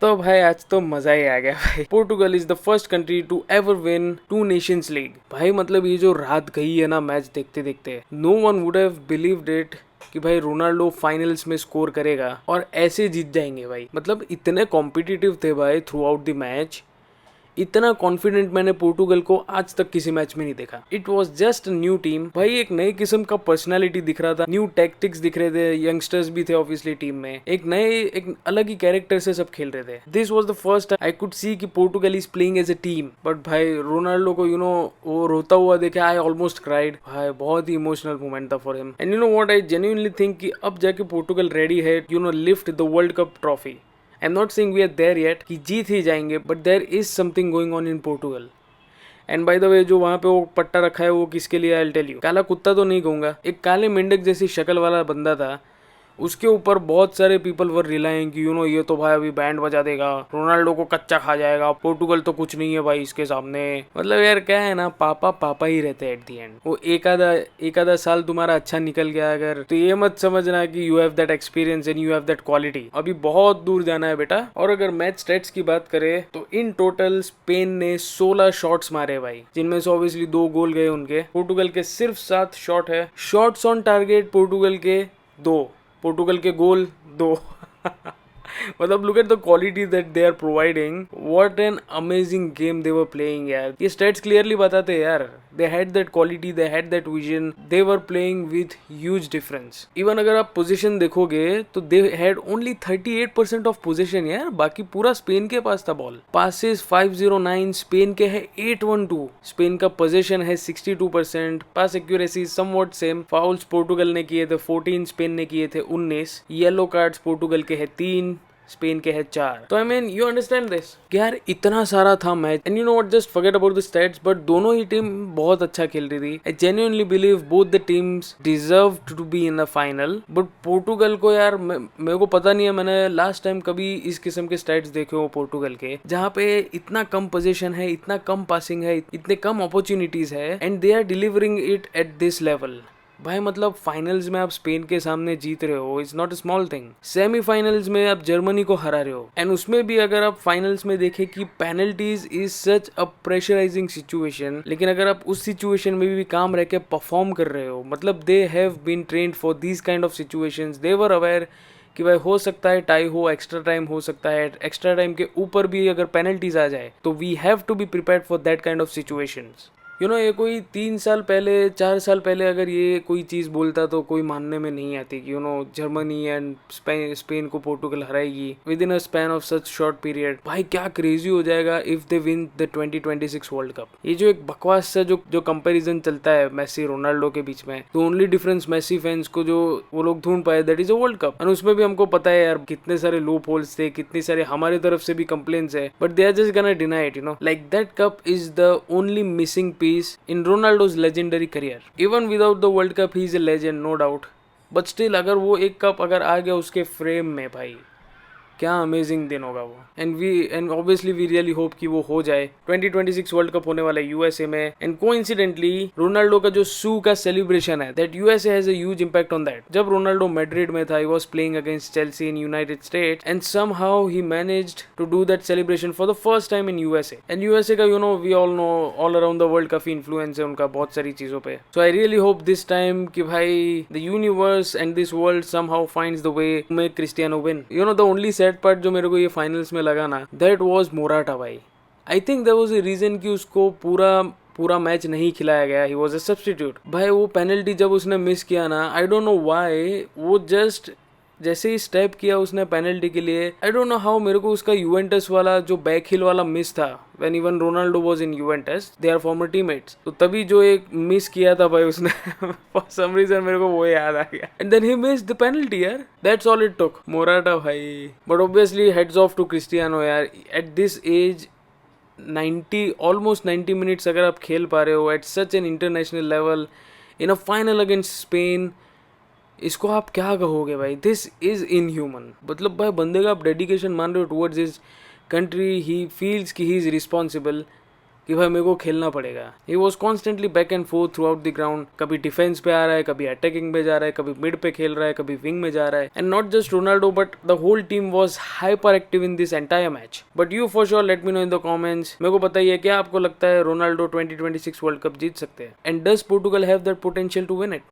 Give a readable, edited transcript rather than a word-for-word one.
तो भाई आज तो मजा ही आ गया भाई। Portugal is the first country to ever win 2 nations league. भाई मतलब ये जो रात गई है ना मैच देखते देखते, no one would have believed it कि भाई रोनाल्डो फाइनल्स में स्कोर करेगा और ऐसे जीत जाएंगे भाई। मतलब इतने कॉम्पिटिटिव थे भाई थ्रू आउट द मैच। इतना कॉन्फिडेंट मैंने पोर्टुगल को आज तक किसी मैच में नहीं देखा। It was just new team भाई, एक नई किस्म का पर्सनालिटी दिख रहा था, न्यू टैक्टिक्स दिख रहे थे, यंगस्टर्स भी थे ऑब्वियसली टीम में, एक अलग ही कैरेक्टर से सब खेल रहे थे। This was the first time I could see कि Portugal is playing as a team. But भाई रोनाल्डो को वो रोता हुआ देखे आई ऑलमोस्ट क्राइड भाई। बहुत ही इमोशनल मोमेंट था for him. And you know what, I genuinely think कि अब जाके पोर्टुगल रेडी है lift the world cup trophy. I'm not saying we are there yet कि जीत ही जाएंगे, but there is something going on in Portugal. And by the way जो वहां पे वो पट्टा रखा है वो किसके लिए, आई टेल यू। काला कुत्ता तो नहीं कहूंगा, एक काले मेंढक जैसी शक्ल वाला बंदा था, उसके ऊपर बहुत सारे पीपल वर रिलाइंग कि ये तो भाई अभी बैंड बजा देगा, रोनाल्डो को कच्चा खा जाएगा, पोर्टुगल तो कुछ नहीं है भाई इसके सामने। मतलब यार क्या है ना, पापा पापा ही रहते हैं एट दी एंड। वो एक आधा साल तुम्हारा अच्छा निकल गया अगर, तो ये मत समझना कि you have that experience and you have that quality. अभी बहुत दूर जाना है बेटा। और अगर मैच स्टेट्स की बात करें तो इन टोटल स्पेन ने 16 शॉट्स मारे भाई, जिनमें से ऑब्वियसली 2 गोल गए उनके। पोर्टुगल के सिर्फ 7 शॉट है। शॉट्स ऑन टारगेट पोर्टुगल के 2, पोर्टुगल के गोल 2। मतलब look at the quality that they are providing, what an amazing game they were playing यार। ये स्टेट्स क्लियरली बताते हैं यार, they had that quality, they had that vision, they were playing with huge difference. Even अगर आप position देखोगे तो they had only 38% of position यार, बाकी पूरा स्पेन के पास था बॉल। पासेस 509 स्पेन के है 812। स्पेन का पोजीशन है 62%, pass accuracy somewhat same. Fouls Portugal ने किए थे 14, स्पेन ने किए थे 19। येलो कार्ड्स पोर्टुगल के है 3, स्पेन के है 4। तो I mean you understand this यार, इतना सारा था match. And you know what, just forget about the stats, but दोनों ही टीम बहुत अच्छा खेल रही थी। I genuinely believe both the teams deserve to be in the final. But Portugal को यार मेरे को पता नहीं है, मैंने लास्ट टाइम कभी इस किस्म के स्टैट्स देखे हो पोर्टुगल के, जहाँ पे इतना कम पोजीशन है, इतना कम पासिंग है, इतने कम अपॉर्चुनिटीज है, and they are delivering it at this level. भाई मतलब फाइनल्स में आप स्पेन के सामने जीत रहे हो, it's not a small thing. Semifinals में आप जर्मनी को हरा रहे हो, एंड उसमें भी अगर आप फाइनल्स में देखें कि penalties is such a pressurising situation, लेकिन अगर आप उस सिचुएशन में भी काम रह के परफॉर्म कर रहे हो, मतलब they have been trained for this kind of situations. They were aware कि भाई हो सकता है टाई हो, एक्स्ट्रा टाइम हो सकता है, एक्स्ट्रा टाइम के ऊपर भी अगर पेनल्टीज आ जाए तो we have to be prepared for that kind of situations. ये कोई 3 साल पहले 4 साल पहले अगर ये कोई चीज़ बोलता तो कोई मानने में नहीं आती कि जर्मनी एंड स्पेन को पोर्टुगल हराएगी within a span of such short period. भाई क्या क्रेजी हो जाएगा if they win the 2026 world cup. ये जो एक बकवास सा जो कंपैरिजन चलता है मेसी रोनाल्डो के बीच में, तो ओनली डिफरेंस मेसी फैंस को जो वो लोग ढूंढ पाए that is a world cup. और उसमें भी हमको पता है यार कितने सारे लूप होल्स थे, कितने सारे हमारे तरफ से भी कंप्लेंट्स है, but they are just gonna deny it. Like that cup is the only missing piece in Ronaldo's legendary career. Even without the World Cup, he is a legend, no doubt. But still, अगर वो एक cup अगर आ गया उसके frame में भाई, क्या amazing दिन होगा वो। And obviously we really hope कि वो हो जाए। 2026 वर्ल्ड कप होने वाला है यूएसए में, एंड कोइंसिडेंटली रोनाल्डो का जो शू का सेलिब्रेशन है, that USA has a huge impact on that. जब रोनाल्डो मैड्रिड में था, he was playing against Chelsea in United States, and somehow he managed to do that celebration for the first time in USA. And USA का we all know all around the world काफी influence है उनका बहुत सारी चीजों पे। So I really hope this time कि भाई the universe and this world somehow finds the way to make Cristiano win. The only sad part जो मेरे को ये फाइनल्स में लगा ना, दैट वाज मोराटा भाई। I think there was a reason कि उसको पूरा मैच नहीं खिलाया गया, ही वाज अ सब्स्टिट्यूट। भाई वो पेनल्टी जब उसने मिस किया ना, आई डोंट नो व्हाई, वो जस्ट जैसे ही स्टेप किया उसने पेनल्टी के लिए, आई डोंट नो हाउ, मेरे को उसका यूवेंटस वाला जो बैक हिल वाला मिस था when even Ronaldo was in Juventus, they are former teammates, तो तभी जो एक मिस किया था भाई उसने फॉर सम रीजन मेरे को वो याद आ गया, and then he missed the penalty यार। That's all it took, Morata भाई। But obviously hats off to Cristiano यार, एट दिस एज 90 मिनट्स अगर आप खेल पा रहे हो at such an international level in a final against Spain, इसको आप क्या कहोगे भाई, दिस इज इनह्यूमन। मतलब भाई बंदे का आप डेडिकेशन मान रहे हो towards his country, he feels कि ही इज रिस्पॉन्सिबल, कि भाई मेरे को खेलना पड़ेगा। He was constantly back and fourth through out the ground, कभी डिफेंस पे आ रहा है, कभी अटैकिंग पे जा रहा है, कभी मिड पे खेल रहा है, कभी विंग में जा रहा है। And not just Ronaldo but the whole team was hyper active in this entire match. But you for sure let me know in the comments, मेरे को बताइए क्या आपको लगता है रोनाल्डो 2026 वर्ल्ड कप जीत सकते हैं, and does Portugal have that potential to win it.